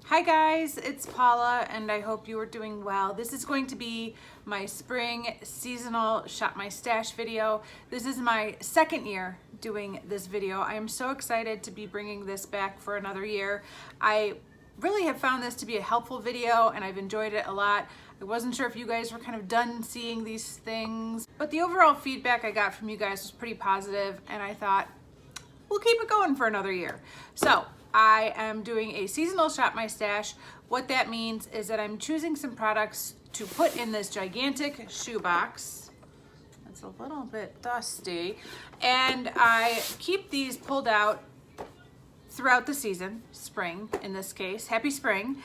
Hi guys, it's Paula and I hope you are doing well. This is going to be my spring seasonal shop my stash video. This is my second year doing this video. I am so excited to be bringing this back for another year. I really have found this to be a helpful video and I've enjoyed it a lot. I wasn't sure if you guys were kind of done seeing these things, but the overall feedback I got from you guys was pretty positive and I thought, we'll keep it going for another year. So I am doing a seasonal shop my stash. What that means is that I'm choosing some products to put in this gigantic shoebox. It's a little bit dusty. And I keep these pulled out throughout the season, spring in this case, happy spring.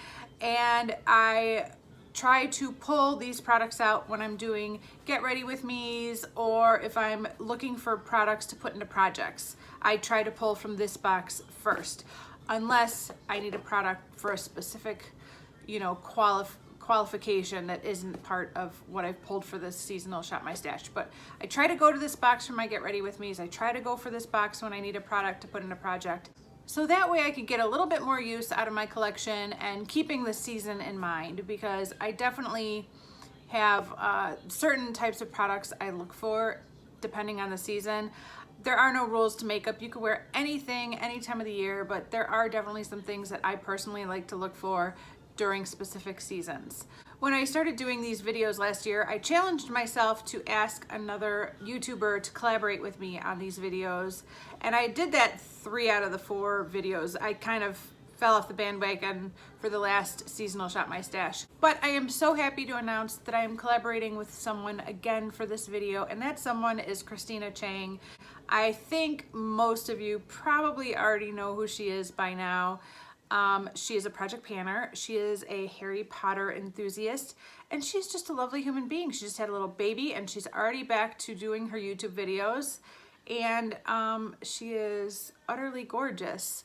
And I try to pull these products out when I'm doing get ready with me's or if I'm looking for products to put into projects. I try to pull from this box first, unless I need a product for a specific, qualification that isn't part of what I've pulled for this seasonal shop my stash. But I try to go to this box for my get ready with me's. I try to go for this box when I need a product to put in a project. So that way I could get a little bit more use out of my collection and keeping the season in mind, because I definitely have certain types of products I look for depending on the season. There are no rules to makeup. You can wear anything any time of the year, but there are definitely some things that I personally like to look for during specific seasons. When I started doing these videos last year, I challenged myself to ask another YouTuber to collaborate with me on these videos. And I did that 3 out of the 4 videos. I kind of fell off the bandwagon for the last seasonal shop my stash. But I am so happy to announce that I am collaborating with someone again for this video, and that someone is Christina Chang. I think most of you probably already know who she is by now. She is a project planner. She is a Harry Potter enthusiast, and she's just a lovely human being. She just had a little baby, and she's already back to doing her YouTube videos, and she is utterly gorgeous.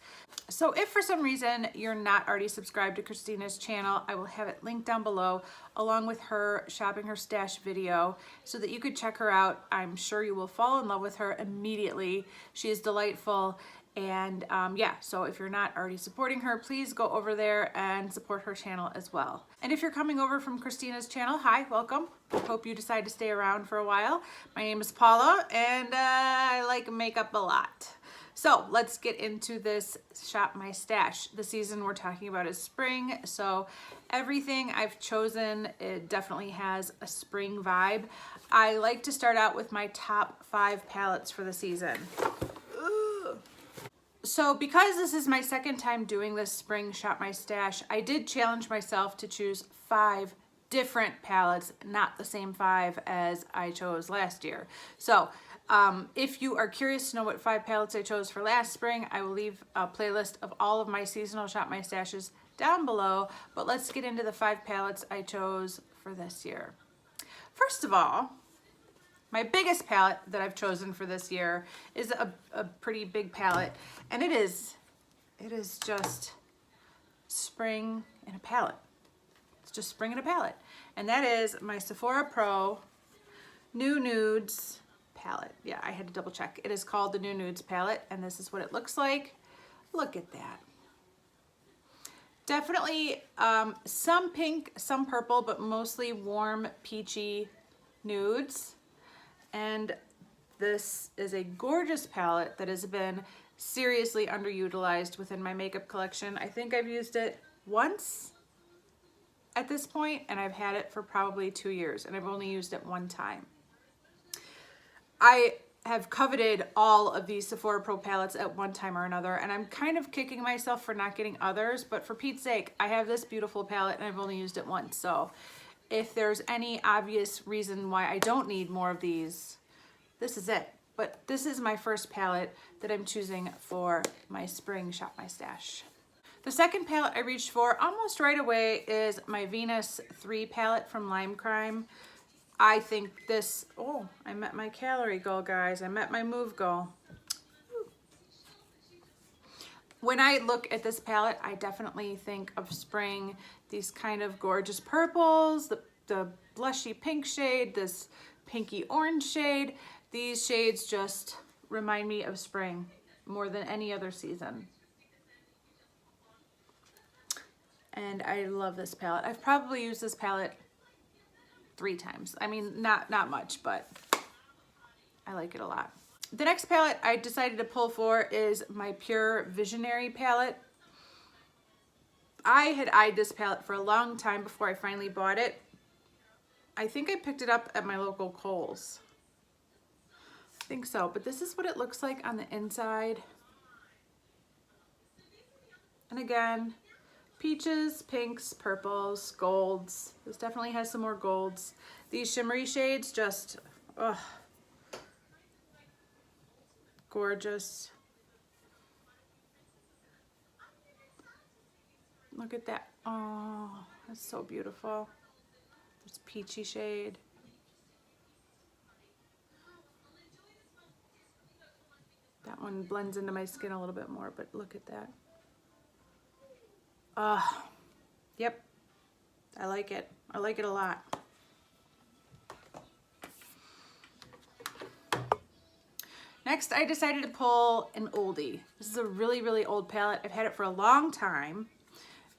So if for some reason you're not already subscribed to Christina's channel, I will have it linked down below along with her shopping her stash video so that you could check her out. I'm sure you will fall in love with her immediately. She is delightful. And yeah, so if you're not already supporting her, please go over there and support her channel as well. And if you're coming over from Christina's channel, hi, welcome. Hope you decide to stay around for a while. My name is Paula and I like makeup a lot. So let's get into this shop my stash. The season we're talking about is spring, so everything I've chosen, it definitely has a spring vibe. I like to start out with my top 5 palettes for the season. So because this is my second time doing this spring shop my stash, I did challenge myself to choose 5 different palettes, not the same 5 as I chose last year. So if you are curious to know what 5 palettes I chose for last spring, I will leave a playlist of all of my seasonal shop my stashes down below, but let's get into the 5 palettes I chose for this year. First of all, my biggest palette that I've chosen for this year is a pretty big palette, and it is just spring in a palette. It's just spring in a palette, and that is my Sephora Pro New Nudes palette. Yeah, I had to double check. It is called the New Nudes palette, and this is what it looks like. Look at that. Definitely some pink, some purple, but mostly warm, peachy nudes. And this is a gorgeous palette that has been seriously underutilized within my makeup collection. I think I've used it once at this point, and I've had it for probably 2 years, and I've only used it one time. I have coveted all of these Sephora Pro palettes at one time or another, and I'm kind of kicking myself for not getting others, but for Pete's sake, I have this beautiful palette and I've only used it once. So if there's any obvious reason why I don't need more of these, this is it. But this is my first palette that I'm choosing for my spring shop my stash. The second palette I reached for almost right away is my Venus 3 palette from Lime Crime. I think this, oh, I met my calorie goal, guys. I met my move goal. When I look at this palette, I definitely think of spring. These kind of gorgeous purples, the blushy pink shade, this pinky orange shade. These shades just remind me of spring more than any other season. And I love this palette. I've probably used this palette 3 times. I mean, not much, but I like it a lot. The next palette I decided to pull for is my Pure Visionary palette. I had eyed this palette for a long time before I finally bought it. I think I picked it up at my local Kohl's. I think so, but this is what it looks like on the inside. And again, peaches, pinks, purples, golds. This definitely has some more golds. These shimmery shades just, ugh, gorgeous. Look at that. Oh, that's so beautiful. This peachy shade. That one blends into my skin a little bit more, but look at that. Yep. I like it. I like it a lot. Next, I decided to pull an oldie. This is a really, really old palette. I've had it for a long time.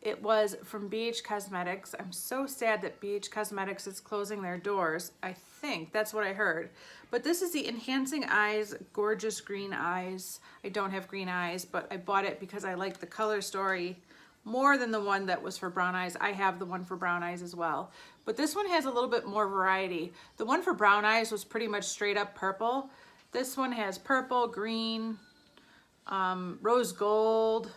It was from BH Cosmetics. I'm so sad that BH Cosmetics is closing their doors. I think that's what I heard. But this is the Enhancing Eyes Gorgeous Green Eyes. I don't have green eyes, but I bought it because I like the color story more than the one that was for brown eyes. I have the one for brown eyes as well. But this one has a little bit more variety. The one for brown eyes was pretty much straight up purple. This one has purple, green, rose gold,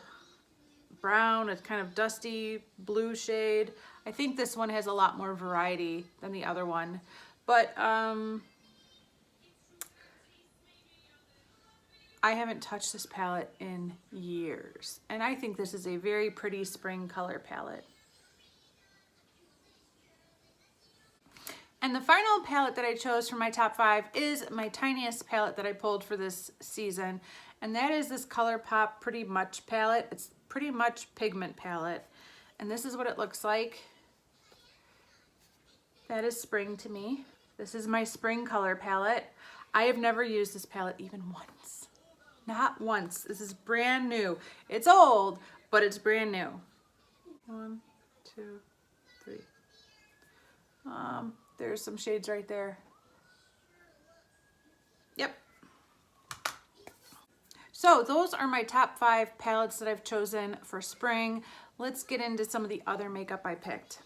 brown, a kind of dusty blue shade. I think this one has a lot more variety than the other one. But I haven't touched this palette in years. And I think this is a very pretty spring color palette. And the final palette that I chose for my top 5 is my tiniest palette that I pulled for this season. And that is this ColourPop Pretty Much palette. It's Pretty Much pigment palette. And this is what it looks like. That is spring to me. This is my spring color palette. I have never used this palette even once. Not once. This is brand new. It's old, but it's brand new. 1, 2, 3. There's some shades right there. Yep. So those are my top 5 palettes that I've chosen for spring. Let's get into some of the other makeup I picked.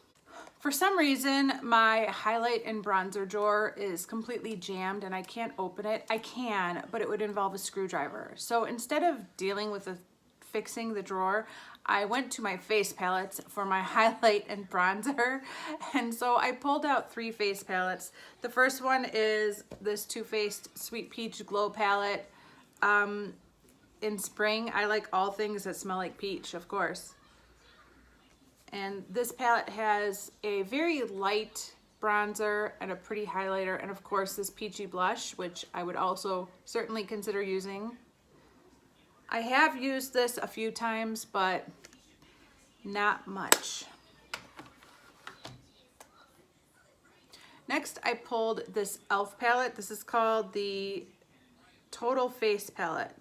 For some reason, my highlight and bronzer drawer is completely jammed and I can't open it. I can, but it would involve a screwdriver. So instead of dealing with fixing the drawer, I went to my face palettes for my highlight and bronzer. And so I pulled out 3 face palettes. The first one is this Too Faced Sweet Peach Glow palette. In spring, I like all things that smell like peach, of course. And this palette has a very light bronzer and a pretty highlighter, and of course this peachy blush, which I would also certainly consider using. I have used this a few times, but not much. Next, I pulled this e.l.f. palette. This is called the Total Face palette.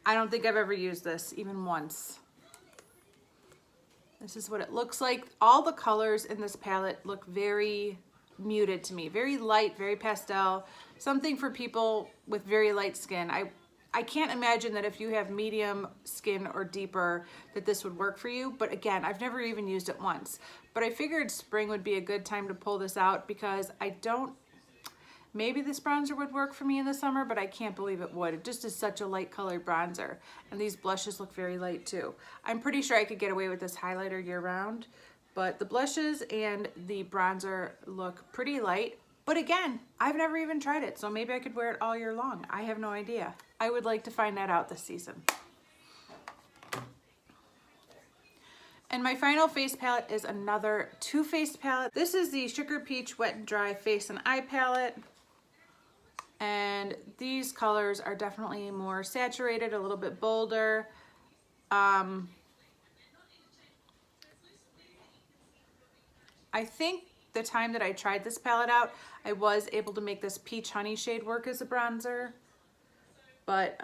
I don't think I've ever used this even once. This is what it looks like. All the colors in this palette look very muted to me. Very light, very pastel. Something for people with very light skin. I can't imagine that if you have medium skin or deeper that this would work for you. But again, I've never even used it once. But I figured spring would be a good time to pull this out because maybe this bronzer would work for me in the summer, but I can't believe it would. It just is such a light colored bronzer. And these blushes look very light too. I'm pretty sure I could get away with this highlighter year round, but the blushes and the bronzer look pretty light. But again, I've never even tried it, so maybe I could wear it all year long. I have no idea. I would like to find that out this season. And my final face palette is another Too Faced palette. This is the Sugar Peach Wet and Dry Face and Eye palette. And these colors are definitely more saturated, a little bit bolder. I think the time that I tried this palette out, I was able to make this Peach Honey shade work as a bronzer. But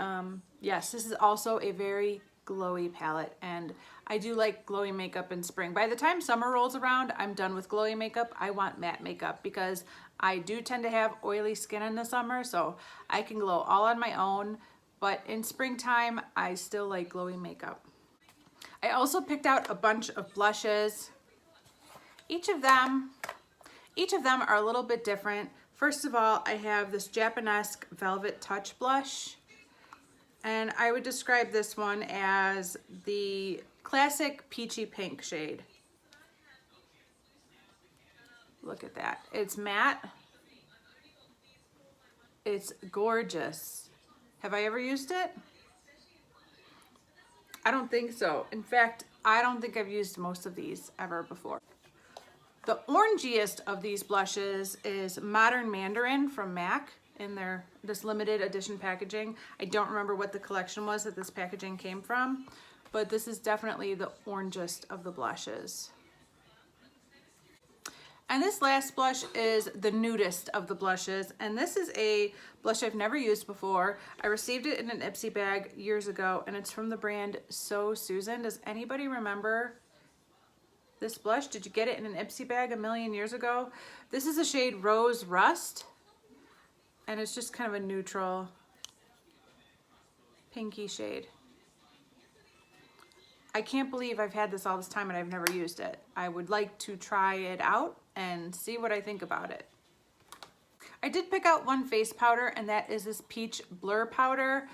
yes, this is also a very glowy palette, and I do like glowy makeup in spring. By the time summer rolls around, I'm done with glowy makeup. I want matte makeup because I do tend to have oily skin in the summer, so I can glow all on my own, but in springtime, I still like glowy makeup. I also picked out a bunch of blushes. Each of them are a little bit different. First of all, I have this Japanesque Velvet Touch blush, and I would describe this one as the classic peachy pink shade. Look at that. It's matte. It's gorgeous. Have I ever used it? I don't think so. In fact, I don't think I've used most of these ever before. The orangiest of these blushes is Modern Mandarin from MAC in this limited edition packaging. I don't remember what the collection was that this packaging came from, but this is definitely the orangest of the blushes. And this last blush is the nudist of the blushes, and this is a blush I've never used before. I received it in an Ipsy bag years ago, and it's from the brand So Susan. Does anybody remember this blush? Did you get it in an Ipsy bag a million years ago? This is a shade Rose Rust, and it's just kind of a neutral pinky shade. I can't believe I've had this all this time and I've never used it. I would like to try it out and see what I think about it. I did pick out one face powder, and that is this Peach Blur Powder.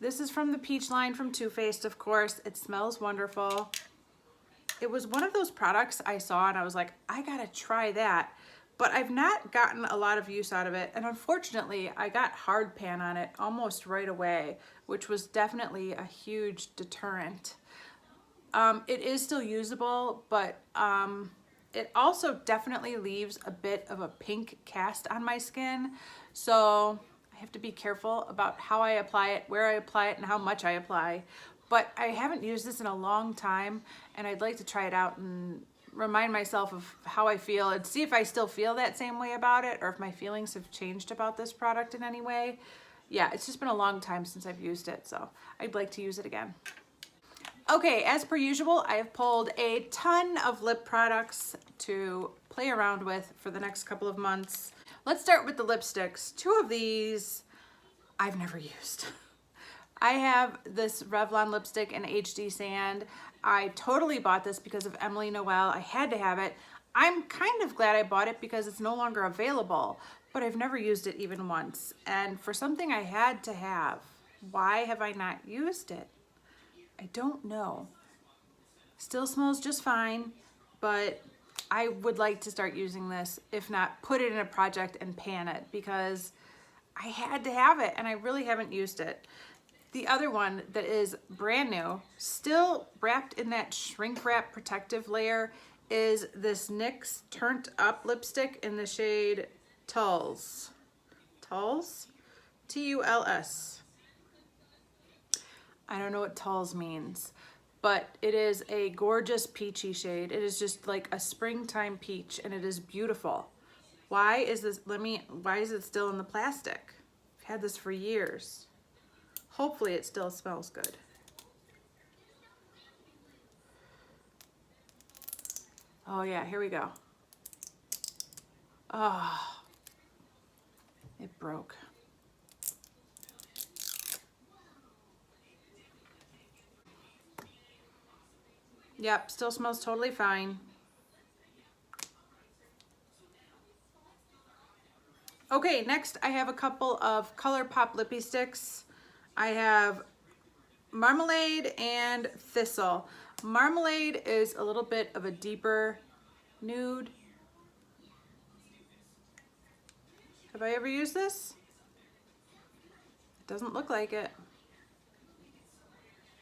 This is from the Peach line from Too Faced, of course. It smells wonderful. It was one of those products I saw and I was like, I gotta try that. But I've not gotten a lot of use out of it, and unfortunately I got hard pan on it almost right away, which was definitely a huge deterrent. It is still usable, but it also definitely leaves a bit of a pink cast on my skin, so I have to be careful about how I apply it, where I apply it, and how much I apply. But I haven't used this in a long time, and I'd like to try it out and remind myself of how I feel and see if I still feel that same way about it, or if my feelings have changed about this product in any way. Yeah, it's just been a long time since I've used it, so I'd like to use it again. Okay, as per usual, I have pulled a ton of lip products to play around with for the next couple of months. Let's start with the lipsticks. Two of these I've never used. I have this Revlon lipstick in HD Sand. I totally bought this because of Emily Noel. I had to have it. I'm kind of glad I bought it because it's no longer available, but I've never used it even once. And for something I had to have, why have I not used it? I don't know. Still smells just fine, but I would like to start using this, if not put it in a project and pan it, because I had to have it and I really haven't used it. The other one that is brand new, still wrapped in that shrink wrap protective layer, is this NYX Turned Up lipstick in the shade Tulls. Tulls? T-U-L-S. I don't know what Tulls means, but it is a gorgeous peachy shade. It is just like a springtime peach, and it is beautiful. Why is this, why is it still in the plastic? I've had this for years. Hopefully it still smells good. Oh yeah, here we go. Oh, it broke. Yep, still smells totally fine. Okay, next I have a couple of ColourPop lippy sticks. I have Marmalade and Thistle. Marmalade is a little bit of a deeper nude. Have I ever used this? It doesn't look like it.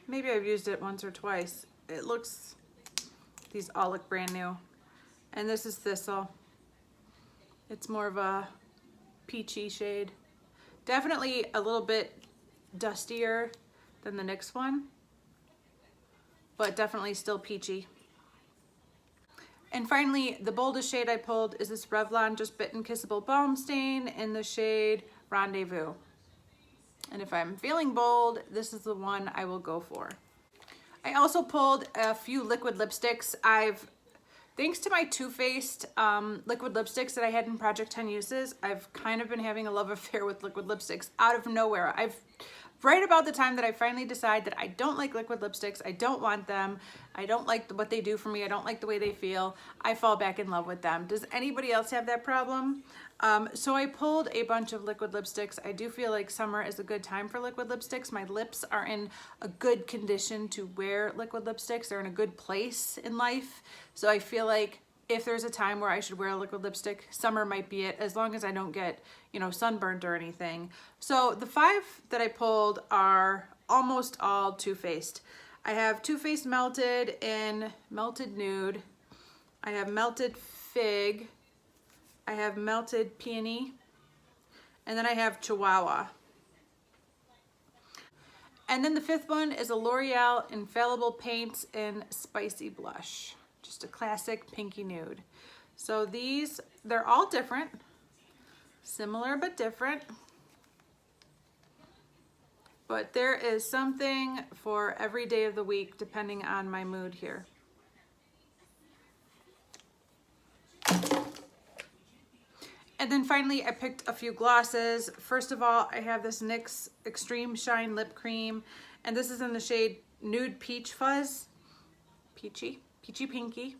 Maybe I've used it once or twice. It looks, these all look brand new. And this is Thistle. It's more of a peachy shade. Definitely a little bit dustier than the NYX one, but definitely still peachy. And finally, the boldest shade I pulled is this Revlon Just Bitten Kissable Balm Stain in the shade Rendezvous. And if I'm feeling bold, this is the one I will go for. I also pulled a few liquid lipsticks. Thanks to my Too Faced liquid lipsticks that I had in Project 10 Uses, I've kind of been having a love affair with liquid lipsticks out of nowhere. Right about the time that I finally decide that I don't like liquid lipsticks, I don't want them, I don't like what they do for me, I don't like the way they feel, I fall back in love with them. Does anybody else have that problem? So I pulled a bunch of liquid lipsticks. I do feel like summer is a good time for liquid lipsticks. My lips are in a good condition to wear liquid lipsticks. They're in a good place in life. So I feel like if there's a time where I should wear a liquid lipstick, summer might be it, as long as I don't get, you know, sunburned or anything. So the 5 that I pulled are almost all Too Faced. I have Too Faced Melted in Melted Nude. I have Melted Fig. I have Melted Peony, and then I have Chihuahua. And then the 5th one is a L'Oreal Infallible Paints in Spicy Blush. Just a classic pinky nude. So these, they're all different, similar but different. But there is something for every day of the week depending on my mood here. And then finally, I picked a few glosses. First of all, I have this NYX Extreme Shine Lip Cream, and this is in the shade Nude Peach Fuzz. Peachy pinky.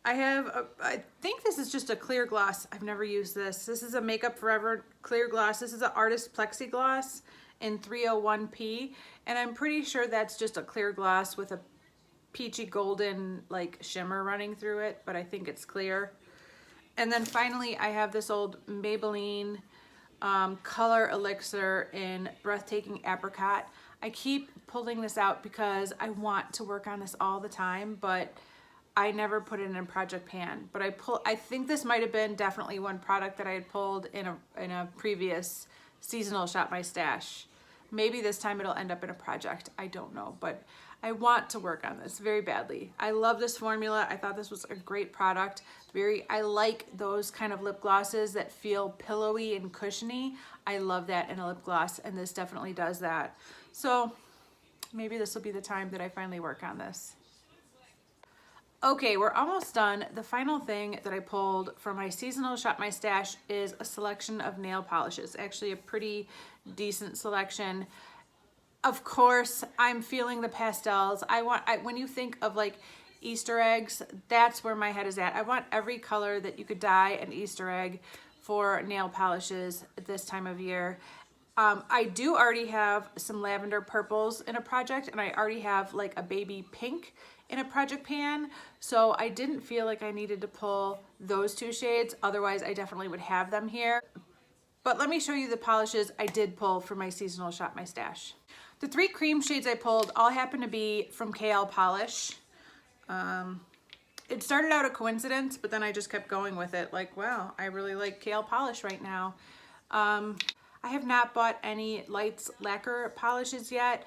I think this is just a clear gloss. I've never used this. This is a Makeup Forever clear gloss. This is an Artist Plexiglass in 301P, and I'm pretty sure that's just a clear gloss with a peachy golden like shimmer running through it, but I think it's clear. And then finally, I have this old Maybelline Color Elixir in Breathtaking Apricot. I keep pulling this out because I want to work on this all the time, but I never put it in Project Pan. But I think this might have been definitely one product that I had pulled in a previous seasonal Shop My Stash. Maybe this time it'll end up in a project. I don't know, but I want to work on this very badly. I love this formula. I thought this was a great product. I like those kind of lip glosses that feel pillowy and cushiony. I love that in a lip gloss, and this definitely does that. So maybe this will be the time that I finally work on this. Okay, we're almost done. The final thing that I pulled from my seasonal Shop My Stash is a selection of nail polishes. Actually, a pretty decent selection. Of course, I'm feeling the pastels. When you think of like Easter eggs, that's where my head is at. I want every color that you could dye an Easter egg for nail polishes at this time of year. I do already have some lavender purples in a project, and I already have like a baby pink in a Project Pan, so I didn't feel like I needed to pull those 2 shades. Otherwise, I definitely would have them here. But let me show you the polishes I did pull for my seasonal Shop My Stash. The 3 cream shades I pulled all happen to be from KL Polish. It started out a coincidence, but then I just kept going with it. Like, wow, I really like KL Polish right now. I have not bought any Lights lacquer polishes yet.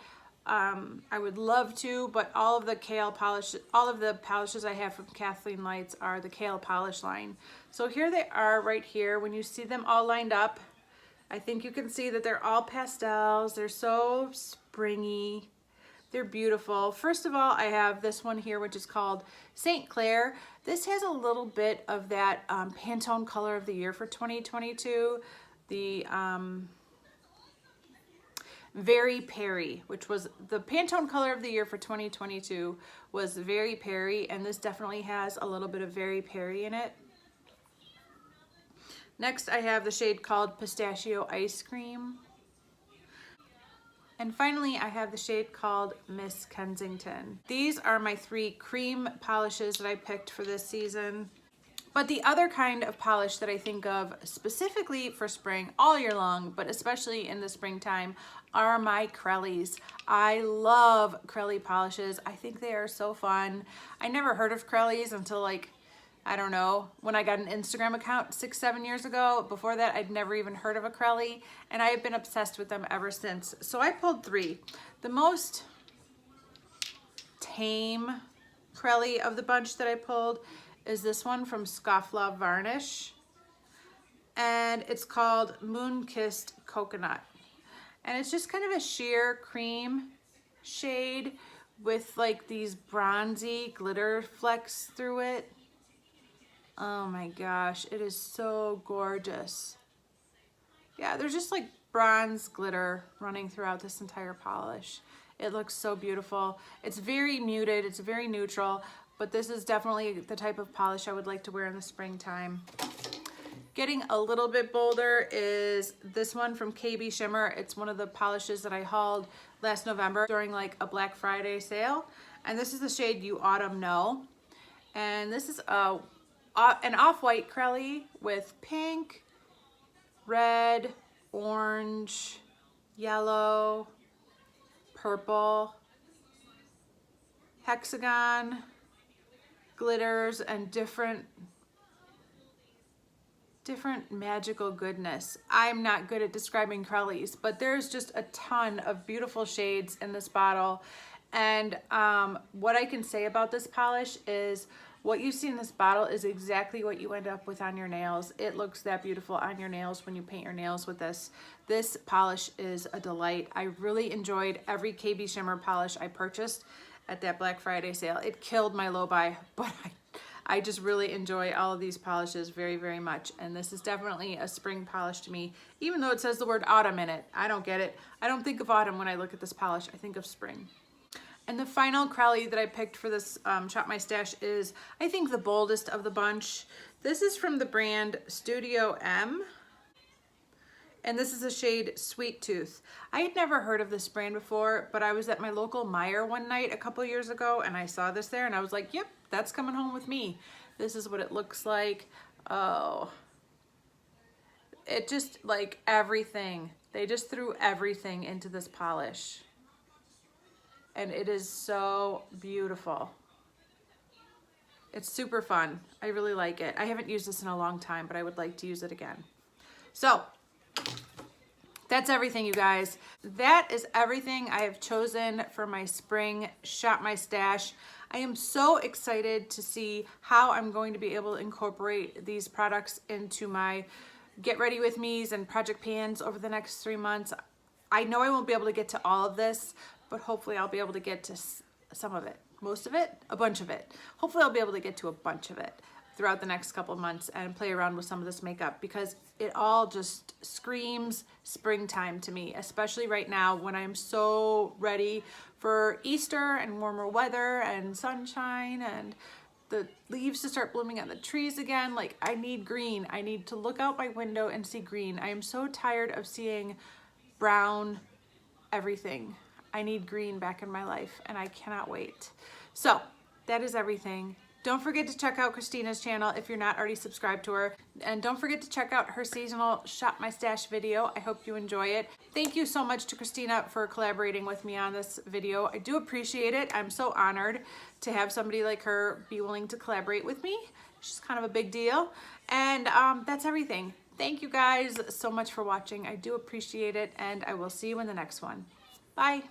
I would love to, but all of the polishes I have from Kathleen Lights are the KL Polish line. So here they are right here. When you see them all lined up, I think you can see that they're all pastels. They're so springy. They're beautiful. First of all, I have this one here, which is called St. Clair. This has a little bit of that Pantone color of the year for 2022. The Very Perry, which was the Pantone color of the year for 2022, was Very Perry, and this definitely has a little bit of Very Perry in it. Next, I have the shade called Pistachio Ice Cream. And finally, I have the shade called Miss Kensington. These are my 3 cream polishes that I picked for this season. But the other kind of polish that I think of specifically for spring all year long, but especially in the springtime, are my Crellies. I love Crelly polishes. I think they are so fun. I never heard of Crellies until like, I don't know, when I got an Instagram account 6-7 years ago. Before that, I'd never even heard of a Crelly, and I have been obsessed with them ever since. So I pulled 3. The most tame Crelly of the bunch that I pulled is this one from Scofflaw Varnish, and it's called Moon Kissed Coconut. And it's just kind of a sheer cream shade with like these bronzy glitter flecks through it. Oh my gosh, it is so gorgeous. Yeah, there's just like bronze glitter running throughout this entire polish. It looks so beautiful. It's very muted, it's very neutral, but this is definitely the type of polish I would like to wear in the springtime. Getting a little bit bolder is this one from KB Shimmer. It's one of the polishes that I hauled last November during like a Black Friday sale. And this is the shade You Autumn Know. And this is an off-white Crelly with pink, red, orange, yellow, purple, hexagon, glitters, and different magical goodness. I'm not good at describing Crellys, but there's just a ton of beautiful shades in this bottle. And what I can say about this polish is what you see in this bottle is exactly what you end up with on your nails. It looks that beautiful on your nails when you paint your nails with this. This polish is a delight. I really enjoyed every KB Shimmer polish I purchased at that Black Friday sale. It killed my low buy, but I just really enjoy all of these polishes very, very much. And this is definitely a spring polish to me, even though it says the word autumn in it. I don't get it. I don't think of autumn when I look at this polish. I think of spring. And the final Crelly that I picked for this Shop My Stash is, I think, the boldest of the bunch. This is from the brand Studio M. And this is the shade Sweet Tooth. I had never heard of this brand before, but I was at my local Meijer one night a couple years ago and I saw this there and I was like, yep, that's coming home with me. This is what it looks like. Oh, it just like everything. They just threw everything into this polish. And it is so beautiful. It's super fun. I really like it. I haven't used this in a long time, but I would like to use it again. So that's everything, you guys. That is everything I have chosen for my spring Shop My Stash. I am so excited to see how I'm going to be able to incorporate these products into my Get Ready With Me's and project pans over the next 3 months. I know I won't be able to get to all of this, but hopefully I'll be able to get to some of it. Most of it? A bunch of it. Hopefully I'll be able to get to a bunch of it throughout the next couple of months and play around with some of this makeup because it all just screams springtime to me, especially right now when I'm so ready for Easter and warmer weather and sunshine and the leaves to start blooming on the trees again. Like, I need green. I need to look out my window and see green. I am so tired of seeing brown everything. I need green back in my life and I cannot wait. So that is everything. Don't forget to check out Christina's channel if you're not already subscribed to her. And don't forget to check out her seasonal Shop My Stash video. I hope you enjoy it. Thank you so much to Christina for collaborating with me on this video. I do appreciate it. I'm so honored to have somebody like her be willing to collaborate with me. She's kind of a big deal. And that's everything. Thank you guys so much for watching. I do appreciate it, and I will see you in the next one. Bye.